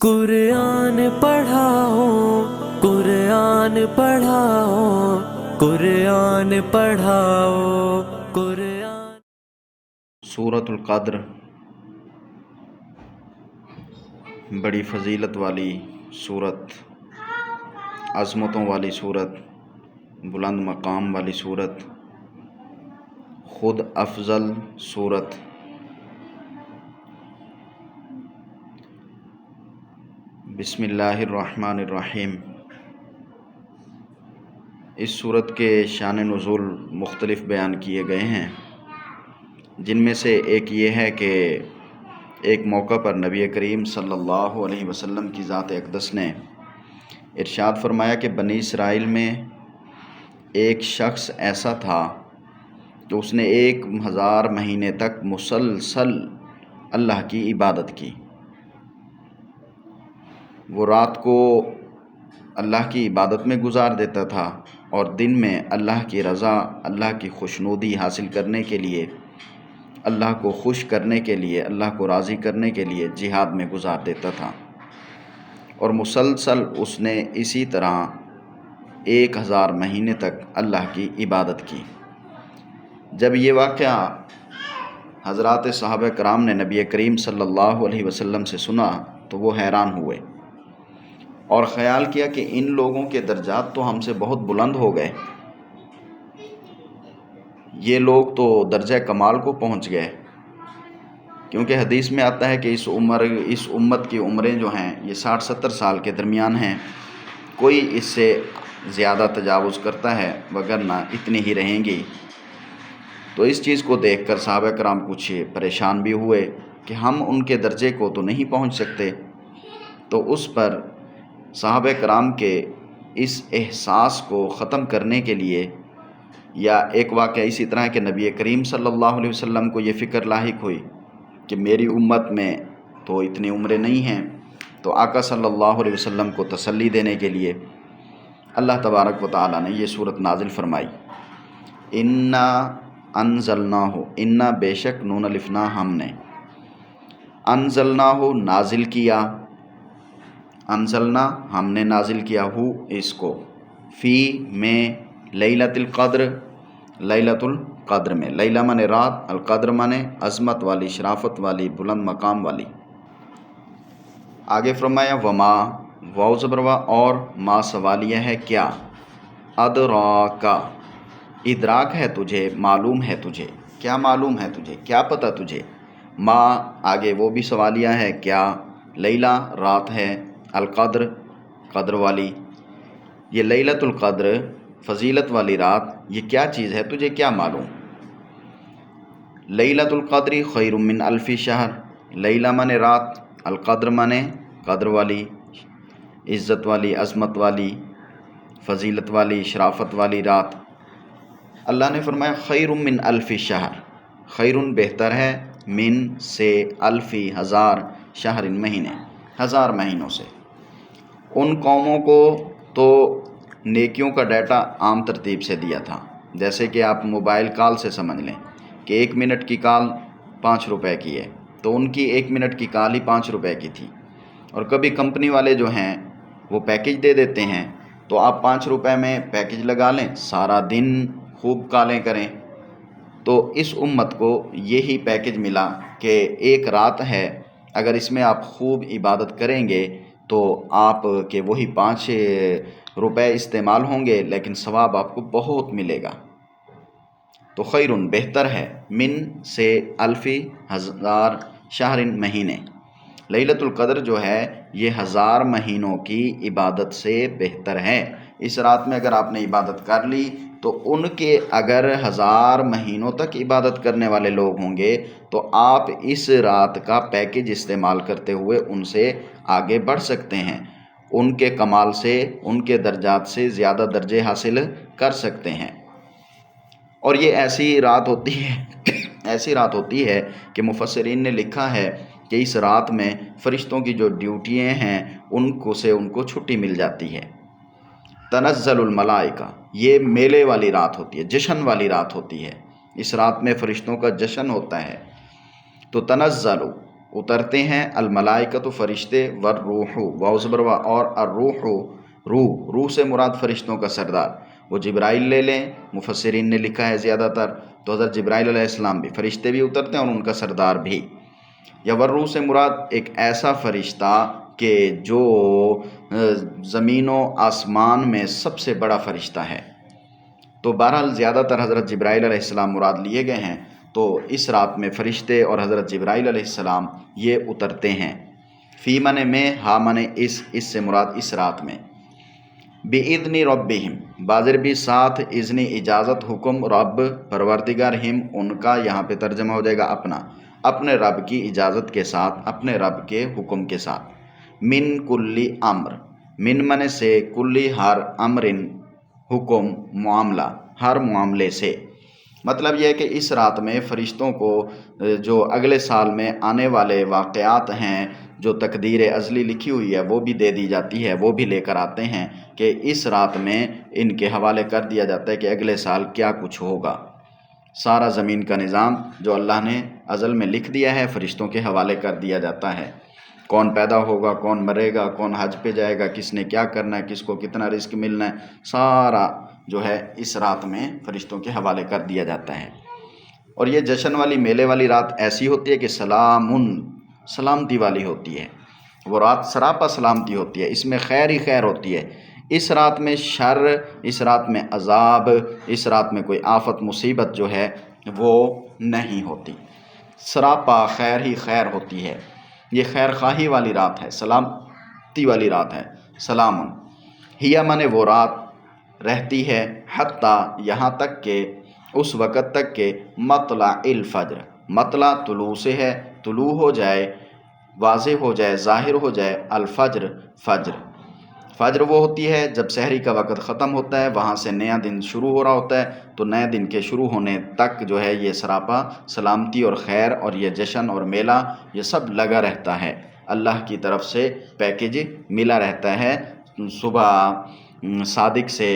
قرآن پڑھاؤ، قرآن پڑھاؤ، قرآن پڑھاؤ، قرآن۔ سورۃ القدر بڑی فضیلت والی سورت، عظمتوں والی سورت، بلند مقام والی سورت، خود افضل سورت۔ بسم اللہ الرحمن الرحیم۔ اس سورت کے شان نزول مختلف بیان کیے گئے ہیں، جن میں سے ایک یہ ہے کہ ایک موقع پر نبی کریم صلی اللہ علیہ وسلم کی ذات اقدس نے ارشاد فرمایا کہ بنی اسرائیل میں ایک شخص ایسا تھا کہ اس نے 1000 مہینے تک مسلسل اللہ کی عبادت کی۔ وہ رات کو اللہ کی عبادت میں گزار دیتا تھا اور دن میں اللہ کی رضا، اللہ کی خوشنودی حاصل کرنے کے لیے، اللہ کو خوش کرنے کے لیے، اللہ کو راضی کرنے کے لیے جہاد میں گزار دیتا تھا، اور مسلسل اس نے اسی طرح 1000 مہینے تک اللہ کی عبادت کی۔ جب یہ واقعہ حضرات صحابہ کرام نے نبی کریم صلی اللہ علیہ وسلم سے سنا تو وہ حیران ہوئے اور خیال کیا کہ ان لوگوں کے درجات تو ہم سے بہت بلند ہو گئے، یہ لوگ تو درجہ کمال کو پہنچ گئے، کیونکہ حدیث میں آتا ہے کہ اس امت کی عمریں جو ہیں یہ 60-70 سال کے درمیان ہیں، کوئی اس سے زیادہ تجاوز کرتا ہے وگرنہ اتنی ہی رہیں گی۔ تو اس چیز کو دیکھ کر صحابہ کرام کچھ پریشان بھی ہوئے کہ ہم ان کے درجے کو تو نہیں پہنچ سکتے۔ تو اس پر صحابہ کرام کے اس احساس کو ختم کرنے کے لیے، یا ایک واقعہ اسی طرح کہ نبی کریم صلی اللہ علیہ وسلم کو یہ فکر لاحق ہوئی کہ میری امت میں تو اتنی عمریں نہیں ہیں، تو آقا صلی اللہ علیہ وسلم کو تسلی دینے کے لیے اللہ تبارک و تعالیٰ نے یہ صورت نازل فرمائی۔ انا انزلناہ، انا بے شک نون الف نا ہم نے، انزلناہ نازل کیا، انزلنا ہم نے نازل کیا ہو اس کو، فی میں لیلۃ القدر، لیلۃ القدر میں، لیلہ مانے رات، القدر مانے عظمت والی، شرافت والی، بلند مقام والی۔ آگے فرمایا وما، واو زبر وا، اور ما سوالیہ ہے کیا، ادراکا ادراک ہے تجھے، معلوم ہے تجھے، کیا معلوم ہے تجھے، کیا پتہ تجھے، ما آگے وہ بھی سوالیہ ہے کیا، لیلہ رات ہے، القدر قدر والی، یہ لیلۃ القدر فضیلت والی رات، یہ کیا چیز ہے تجھے کیا معلوم۔ لیلۃ القدر خیر من الف شہر، لیلہ مانے رات، القدر مانے قدر والی، عزت والی، عظمت والی، فضیلت والی، شرافت والی رات۔ اللہ نے فرمایا خیر من الف شہر، خیر بہتر ہے، من سے، الفی ہزار، شہر مہینے، 1000 مہینوں سے۔ ان قوموں کو تو نیکیوں کا ڈیٹا عام ترتیب سے دیا تھا، جیسے کہ آپ موبائل کال سے سمجھ لیں کہ 1 منٹ کی کال 5 روپے کی ہے، تو ان کی 1 منٹ کی کال ہی 5 روپے کی تھی، اور کبھی کمپنی والے جو ہیں وہ پیکج دے دیتے ہیں، تو آپ 5 روپے میں پیکج لگا لیں، سارا دن خوب کالیں کریں۔ تو اس امت کو یہی پیکج ملا کہ ایک رات ہے، اگر اس میں آپ خوب عبادت کریں گے تو آپ کے وہی 5 روپے استعمال ہوں گے، لیکن ثواب آپ کو بہت ملے گا۔ تو خیرن بہتر ہے، من سے، الفی ہزار، شہر مہینے، لیلۃ القدر جو ہے یہ 1000 مہینوں کی عبادت سے بہتر ہے۔ اس رات میں اگر آپ نے عبادت کر لی تو ان کے اگر 1000 مہینوں تک عبادت کرنے والے لوگ ہوں گے تو آپ اس رات کا پیکج استعمال کرتے ہوئے ان سے آگے بڑھ سکتے ہیں، ان کے کمال سے، ان کے درجات سے زیادہ درجے حاصل کر سکتے ہیں۔ اور یہ ایسی رات ہوتی ہے کہ مفسرین نے لکھا ہے کہ اس رات میں فرشتوں کی جو ڈیوٹیاں ہیں ان کو چھٹی مل جاتی ہے۔ تنزل الملائکہ، یہ میلے والی رات ہوتی ہے، جشن والی رات ہوتی ہے، اس رات میں فرشتوں کا جشن ہوتا ہے۔ تو تنزل اترتے ہیں الملائکۃ فرشتے والروح واو زبر وا اور الروح روح سے مراد فرشتوں کا سردار وہ جبرائیل لے لیں، مفسرین نے لکھا ہے زیادہ تر تو حضرت جبرائیل علیہ السلام بھی، فرشتے بھی اترتے ہیں اور ان کا سردار بھی۔ یا والروح سے مراد ایک ایسا فرشتہ کہ جو زمین و آسمان میں سب سے بڑا فرشتہ ہے۔ تو بہرحال زیادہ تر حضرت جبرائیل علیہ السلام مراد لیے گئے ہیں، تو اس رات میں فرشتے اور حضرت جبرائیل علیہ السلام یہ اترتے ہیں۔ فی من میں، ہا من اس سے مراد اس رات میں۔ بِإِذْنِ رَبِّهِمْ بازر بھی ساتھ اذن اجازت حکم رب پروردگار ہم ان کا، یہاں پہ ترجمہ ہو جائے گا اپنے رب کی اجازت کے ساتھ، اپنے رب کے حکم کے ساتھ۔ من کلی امر، من من سے، کلی ہر، امرن حکم معاملہ، ہر معاملے سے۔ مطلب یہ ہے کہ اس رات میں فرشتوں کو جو اگلے سال میں آنے والے واقعات ہیں، جو تقدیر ازلی لکھی ہوئی ہے وہ بھی دے دی جاتی ہے، وہ بھی لے کر آتے ہیں کہ اس رات میں ان کے حوالے کر دیا جاتا ہے کہ اگلے سال کیا کچھ ہوگا۔ سارا زمین کا نظام جو اللہ نے ازل میں لکھ دیا ہے فرشتوں کے حوالے کر دیا جاتا ہے۔ کون پیدا ہوگا، کون مرے گا، کون حج پہ جائے گا، کس نے کیا کرنا ہے، کس کو کتنا رزق ملنا ہے، سارا جو ہے اس رات میں فرشتوں کے حوالے کر دیا جاتا ہے۔ اور یہ جشن والی، میلے والی رات ایسی ہوتی ہے کہ سلامتی والی ہوتی ہے، وہ رات سراپا سلامتی ہوتی ہے، اس میں خیر ہی خیر ہوتی ہے۔ اس رات میں شر، اس رات میں عذاب، اس رات میں کوئی آفت مصیبت جو ہے وہ نہیں ہوتی، سراپا خیر ہی خیر ہوتی ہے۔ یہ خیر خواہی والی رات ہے، سلامتی والی رات ہے۔ سلام ہی من وہ رات رہتی ہے، حتیٰ یہاں تک کہ، اس وقت تک کہ مطلع الفجر، مطلع طلوع سے ہے، طلوع ہو جائے، واضح ہو جائے، ظاہر ہو جائے، الفجر فجر وہ ہوتی ہے جب سحری کا وقت ختم ہوتا ہے، وہاں سے نیا دن شروع ہو رہا ہوتا ہے، تو نئے دن کے شروع ہونے تک جو ہے یہ سراپا سلامتی اور خیر اور یہ جشن اور میلہ یہ سب لگا رہتا ہے، اللہ کی طرف سے پیکیج ملا رہتا ہے۔ صبح صادق سے